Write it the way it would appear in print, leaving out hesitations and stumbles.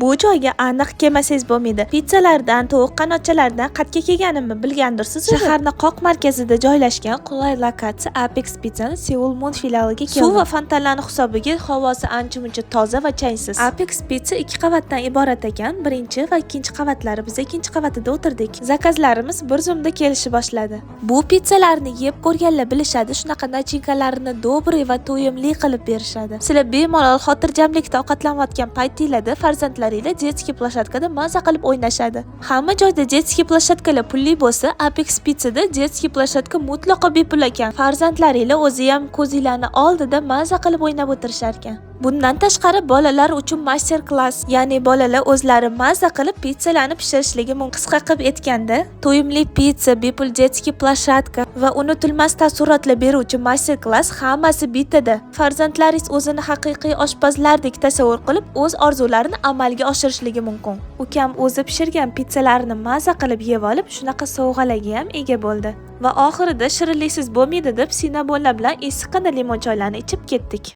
Bu joyga aniq kelmasangiz bo'lmaydi. Pizzalardan, tovuq qanotchalaridan qatga kelganimni bilgandirsiz. Shaharning qoq markazida joylashgan qulay lokatsiya Apex Pizza'ning Seul Mall filialiga keldim. Suv va fontanlarning hisobiga havosi ancha-muncha toza va changsiz. Apex Pizza 2 qavatdan iborat ekan. Birinchi va ikkinchi qavatlari, biz ikkinchi qavatida o'tirdik. Zakazlarimiz bir zumda kelishni boshladi. Bu pizzalarni yeb ko'rganlar bilishadi, shunaqa nachinkalarni dobri va to'yimli qilib berishadi. Sizlar bemalol xotirjamlikda ovqatlanayotgan paytingizda farzandlaringizlar jetski plashatkada maza qilib o'ynashadi. Hamma joyda jetski plashatkalar pulli bo'lsa, Apex Pizzada jetski plashatka mutlaqo bepul ekan. Farzandlaringizlar o'zi ham ko'zinglarni oldida maza qilib o'ynab o'tirishar ekan. Bundan tashqari bolalar uchun master klass, ya'ni bolalar o'zlari maza qilib pizzalarni pishirishligi mumkin. Qisqa qilib aytganda, to'yimli pizza, bepul jetski plashatka va unutilmas taassurotlar beruvchi master klass hammasi bitada. Farzandlaringiz o'zini haqiqiy oshpazlardek tasavvur qilib, o'z orzularini amalga oshirishligi mumkin. Ukam o'zi pishirgan pizzalarni maza qilib yeb olib, shunaqa sovg'alarga ham ega bo'ldi. Va oxirida shirinliksiz bo'lmaydi deb sinabonlar bilan issiqqina limon choylarni ichib ketdik.